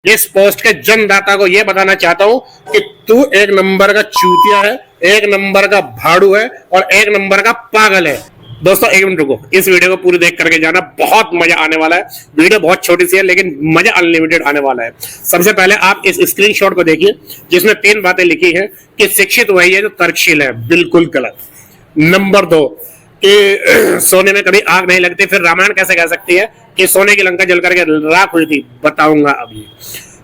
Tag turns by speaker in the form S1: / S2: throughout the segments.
S1: इस पोस्ट के जन्मदाता को यह बताना चाहता हूं कि तू एक नंबर का चूतिया है, एक नंबर का भाड़ू है और एक नंबर का पागल है। दोस्तों एक मिनट रुको, इस वीडियो को पूरी देख करके जाना, बहुत मजा आने वाला है। वीडियो बहुत छोटी सी है लेकिन मजा अनलिमिटेड आने वाला है। सबसे पहले आप इस स्क्रीनशॉट को देखिए जिसमें 3 बातें लिखी हैं कि शिक्षित वही है जो तर्कशील है। बिल्कुल गलत। नंबर 2 कि सोने में कभी आग नहीं लगती, फिर रामायण कैसे कह सकती है कि सोने की लंका जल करके राख हुई थी? बताऊंगा अभी।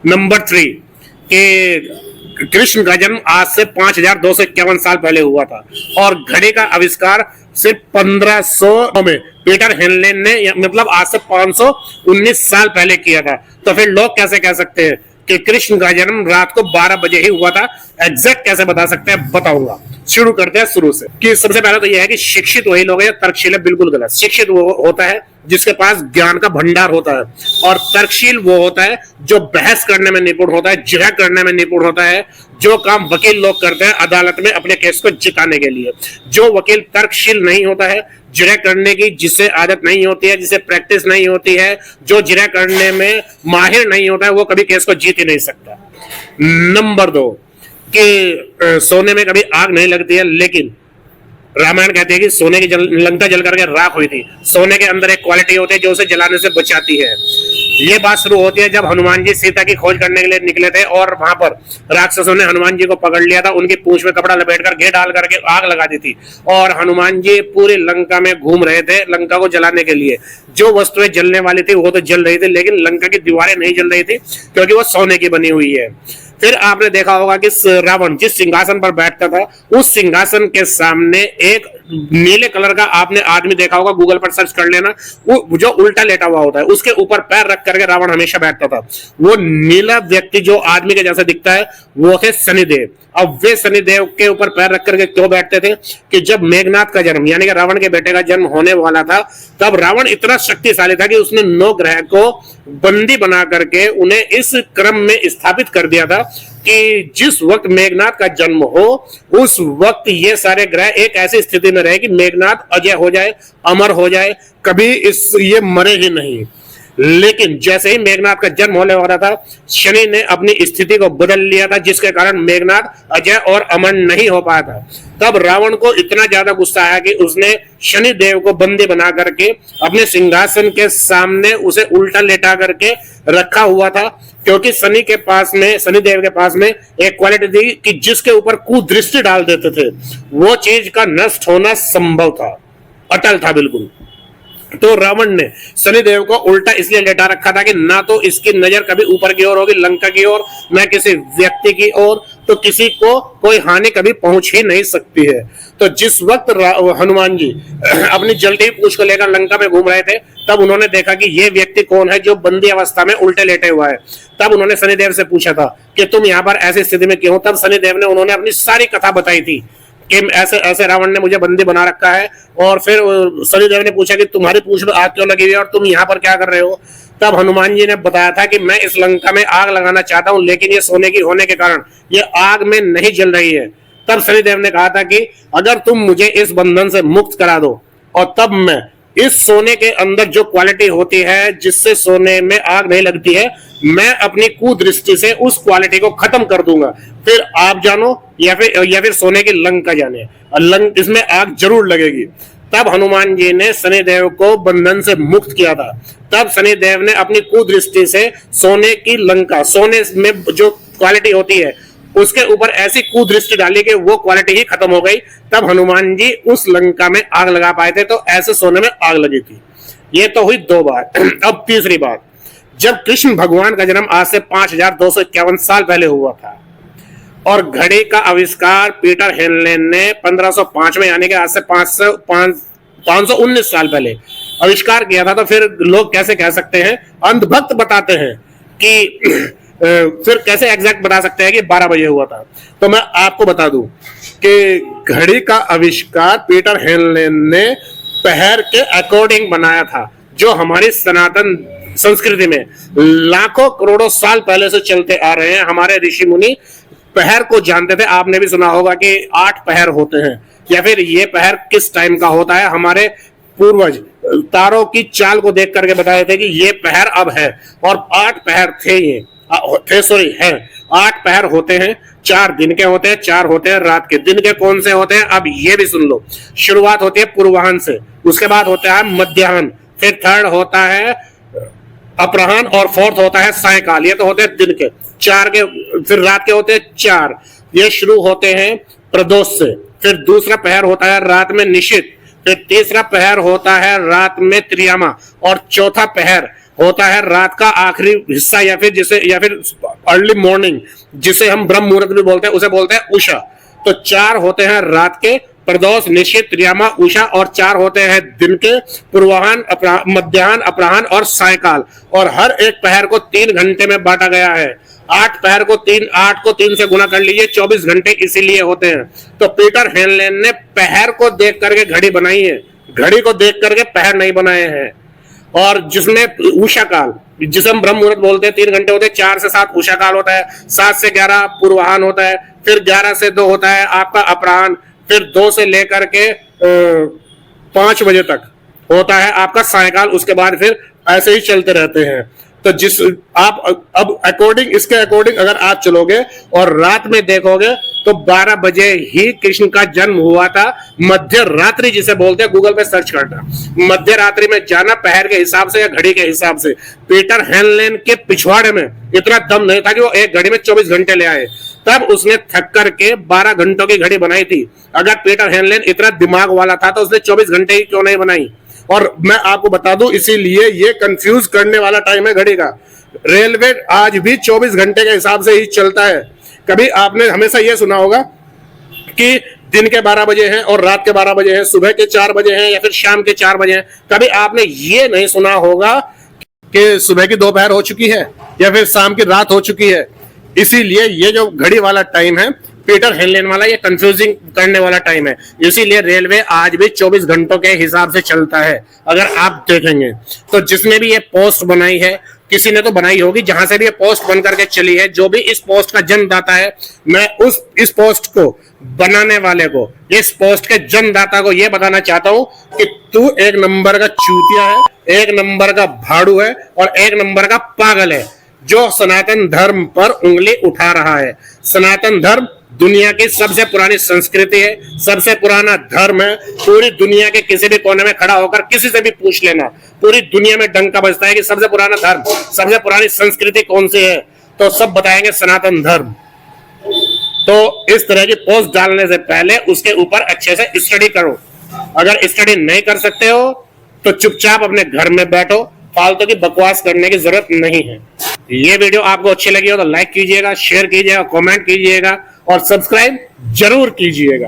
S1: नंबर 3 कि कृष्ण का जन्म आज से 5251 साल पहले हुआ था और घड़ी का आविष्कार सिर्फ 1500 में पीटर हेनले ने, मतलब आज से 519 साल पहले किया था। तो फिर लोग कैसे कह सकते हैं कि कृष्ण का जन्म रात को 12 बजे ही हुआ था? एग्जैक्ट कैसे बता सकते हैं? बताऊंगा। शुरू करते हैं शुरू से कि सबसे पहले तो यह है कि शिक्षित वही लोग हैं, तर्कशील है। बिल्कुल गलत। शिक्षित वो होता है जिसके पास ज्ञान का भंडार होता है और तर्कशील वो होता है जो बहस करने में निपुण होता है, जिरह करने में निपुण होता है, जो काम वकील लोग करते हैं अदालत में अपने केस को जिताने के लिए। जो वकील तर्कशील नहीं होता है, जिरह करने की जिसे आदत नहीं होती है, जिसे प्रैक्टिस नहीं होती है, जो जिरह करने में माहिर नहीं होता है, वो कभी केस को जीत ही नहीं सकता। नंबर 2 कि सोने में कभी आग नहीं लगती है, लेकिन रामायण कहती है कि सोने की लंका जल करके राख हुई थी। सोने के अंदर एक क्वालिटी होती है जो उसे जलाने से बचाती है। ये बात शुरू होती है जब हनुमान जी सीता की खोज करने के लिए निकले थे और वहां पर राक्षसों ने हनुमान जी को पकड़ लिया था। उनकी पूंछ में कपड़ा लपेटकर घी डाल करके आग लगा दी थी और हनुमान जी पूरी लंका में घूम रहे थे लंका को जलाने के लिए। जो वस्तुएं जलने वाली थी वो तो जल रही थी, लेकिन लंका की दीवारें नहीं जल रही थी क्योंकि वो सोने की बनी हुई है। फिर आपने देखा होगा कि रावण जिस सिंहासन पर बैठता था उस सिंहासन के सामने एक नीले कलर का आपने आदमी देखा होगा, गूगल पर सर्च कर लेना, वो जो उल्टा लेटा हुआ होता है उसके ऊपर पैर रख करके रावण हमेशा बैठता था। वो नीला व्यक्ति जो आदमी के जैसा दिखता है वो थे शनिदेव। अब वे शनिदेव के ऊपर पैर रख करके क्यों बैठते थे कि जब मेघनाथ का जन्म यानी कि रावण के बेटे का जन्म होने वाला था तब रावण इतना शक्तिशाली था कि उसने 9 ग्रह को बंदी बना करके उन्हें इस क्रम में स्थापित कर दिया था कि जिस वक्त मेघनाथ का जन्म हो उस वक्त ये सारे ग्रह एक ऐसी स्थिति में रहे कि मेघनाथ अजय हो जाए, अमर हो जाए, कभी ये मरे ही नहीं। लेकिन जैसे ही मेघनाथ का जन्म होने वाला था शनि ने अपनी स्थिति को बदल लिया था जिसके कारण मेघनाथ अजय और अमर नहीं हो पाया था। तब रावण को इतना ज्यादा गुस्सा आया कि उसने शनि देव को बंदी बना करके अपने सिंहासन के सामने उसे उल्टा लेटा करके रखा हुआ था क्योंकि शनि देव के पास में एक क्वालिटी थी कि जिसके ऊपर कुदृष्टि डाल देते थे वो चीज का नष्ट होना संभव था, अटल था बिल्कुल। तो रावण ने शनिदेव को उल्टा इसलिए लेटा रखा था कि ना तो इसकी नजर कभी ऊपर की ओर होगी लंका की ओर, ना किसी व्यक्ति की ओर, तो किसी को कोई हानि कभी पहुंच ही नहीं सकती है। तो जिस वक्त हनुमान जी अपनी जलती पूंछ को लेकर लंका में घूम रहे थे तब उन्होंने देखा कि ये व्यक्ति कौन है जो बंदी अवस्था में उल्टे लेटे हुआ है। तब उन्होंने शनिदेव से पूछा था कि तुम यहाँ पर ऐसी स्थिति में क्यों? तब शनिदेव ने उन्होंने अपनी सारी कथा बताई थी कि ऐसे ऐसे रावण ने मुझे बंदी बना रखा है। और फिर शनिदेव ने पूछा कि तुम्हारी पूंछ में आग क्यों लगी हुई है और तुम यहाँ पर क्या कर रहे हो? तब हनुमान जी ने बताया था कि मैं इस लंका में आग लगाना चाहता हूँ लेकिन ये सोने की होने के कारण ये आग में नहीं जल रही है। तब शनिदेव ने कहा था कि अगर तुम मुझे इस बंधन से मुक्त करा दो और तब मैं इस सोने के अंदर जो क्वालिटी होती है जिससे सोने में आग नहीं लगती है मैं अपनी कुदृष्टि से उस क्वालिटी को खत्म कर दूंगा। फिर आप जानो या फिर सोने की लंका जाने, इसमें आग जरूर लगेगी। तब हनुमान जी ने शनिदेव को बंधन से मुक्त किया था। तब शनिदेव ने अपनी कुदृष्टि से सोने की लंका, सोने में जो क्वालिटी होती है उसके ऊपर ऐसी कुदृष्टि डाली कि वो क्वालिटी ही खत्म हो गई। तब हनुमान जी उस लंका में आग लगा पाए थे। तो ऐसे सोने में आग लगी थी। ये तो हुई 2 बात। अब तीसरी बात, जब कृष्ण भगवान का जन्म आज से 5251 साल पहले हुआ था और घड़ी का आविष्कार पीटर हेनले ने 1505 में यानी कि आज से 519 साल पहले आविष्कार किया था, तो फिर लोग कैसे कह सकते हैं? अंधभक्त बताते हैं कि फिर कैसे एग्जैक्ट बता सकते हैं कि 12 बजे हुआ था? तो मैं आपको बता दूं कि घड़ी का आविष्कार पीटर हेनले ने पहर के अकॉर्डिंग बनाया था जो हमारी सनातन संस्कृति में लाखों करोड़ों साल पहले से चलते आ रहे हैं। हमारे ऋषि मुनि पहर को जानते थे। आपने भी सुना होगा कि 8 पहर होते हैं या फिर ये पहर किस टाइम का होता है। हमारे पूर्वज तारों की चाल को देख करके बताए थे कि ये पहर अब है और 8 पहर थे ये। थे, सॉरी है 8 पहर होते हैं, 4 दिन के होते हैं, 4 होते हैं रात के। दिन के कौन से होते हैं अब ये भी सुन लो। शुरुआत होती है पूर्वाह्न से, उसके बाद होता है मध्याह्न, फिर थर्ड होता है अपराह्न और फोर्थ होता है सायकाल। ये तो होते हैं दिन के 4 के। फिर रात के होते हैं 4, ये शुरू होते हैं प्रदोष से। फिर दूसरा पहर होता है रात में निशित, फिर तीसरा पहर होता है रात में त्रियामा, और चौथा पहर होता है रात का आखिरी हिस्सा या फिर अर्ली मॉर्निंग, जिसे हम ब्रह्म मुहूर्त भी बोलते हैं, उसे बोलते हैं उषा। तो 4 होते हैं रात के, प्रदोष, निशित, त्रियामा, उषा, और 4 होते हैं दिन के, पूर्वाह्न, मध्याह्न, अपराह्न और सायकाल। और हर एक पहर को 3 घंटे में बांटा गया है। 8 को 3 से गुना कर लीजिए, 24 घंटे इसीलिए होते हैं। तो पीटर हेनलेन ने पहर को देख करके घड़ी बनाई है, घड़ी को देख करके पहर नहीं बनाए हैं। और जिसमें उषा काल, जिसे हम ब्रह्म मुहूर्त बोलते हैं, 3 घंटे होते हैं, 4 से 7 उषा काल होता है, 7 से 11 पूर्वाह्न होता है, फिर 11 से 2 होता है आपका अपराह्न, फिर 2 से लेकर के 5 बजे तक होता है आपका सायकाल। उसके बाद फिर ऐसे ही चलते रहते हैं। तो जिस आप अब इसके अकॉर्डिंग अगर आप चलोगे और रात में देखोगे तो 12 बजे ही कृष्ण का जन्म हुआ था। मध्य रात्रि जिसे बोलते हैं, गूगल पे सर्च करना, मध्य रात्रि में जाना पहर के हिसाब से या घड़ी के हिसाब से। पीटर हेनलेन के पिछवाड़े में इतना दम नहीं था कि वो एक घड़ी में 24 घंटे ले आए, तब उसने थक करके 12 घंटों की घड़ी बनाई थी। अगर पीटर हेनलेन इतना दिमाग वाला था तो उसने 24 घंटे ही क्यों नहीं बनाई। और मैं आपको बता दूं, इसीलिए ये कंफ्यूज करने वाला टाइम है घड़ी का। रेलवे आज भी 24 घंटे के हिसाब से ही चलता है। कभी आपने हमेशा ये सुना होगा कि दिन के 12 बजे हैं और रात के 12 बजे हैं, सुबह के 4 बजे हैं या फिर शाम के 4 बजे हैं। कभी आपने ये नहीं सुना होगा कि सुबह की दोपहर हो चुकी है या फिर शाम की रात हो चुकी है। इसीलिए ये जो घड़ी वाला टाइम है पीटर हेनलेन वाला, ये कंफ्यूजिंग करने वाला टाइम है। इसीलिए रेलवे आज भी 24 घंटों के हिसाब से चलता है। अगर आप देखेंगे तो जिसने भी ये पोस्ट बनाई है, किसी ने तो बनाई होगी, जहां से भी ये पोस्ट बन करके चली है, जो भी इस पोस्ट का जन्मदाता है, मैं इस पोस्ट को बनाने वाले को, इस पोस्ट के जन्मदाता को ये बताना चाहता हूं कि तू एक नंबर का चूतिया है, एक नंबर का भाड़ू है और एक नंबर का पागल है, जो सनातन धर्म पर उंगली उठा रहा है। सनातन धर्म दुनिया की सबसे पुरानी संस्कृति है, सबसे पुराना धर्म है। पूरी दुनिया के किसी भी कोने में खड़ा होकर किसी से भी पूछ लेना, पूरी दुनिया में डंका बजता है कि सबसे पुराना धर्म, सबसे पुरानी संस्कृति कौन सी है, तो सब बताएंगे सनातन धर्म। तो इस तरह की पोस्ट डालने से पहले उसके ऊपर अच्छे से स्टडी करो। अगर स्टडी नहीं कर सकते हो तो चुपचाप अपने घर में बैठो, फालतू की बकवास करने की जरूरत नहीं है। ये वीडियो आपको अच्छी लगी हो तो लाइक कीजिएगा, शेयर कीजिएगा, कमेंट कीजिएगा और सब्सक्राइब जरूर कीजिएगा।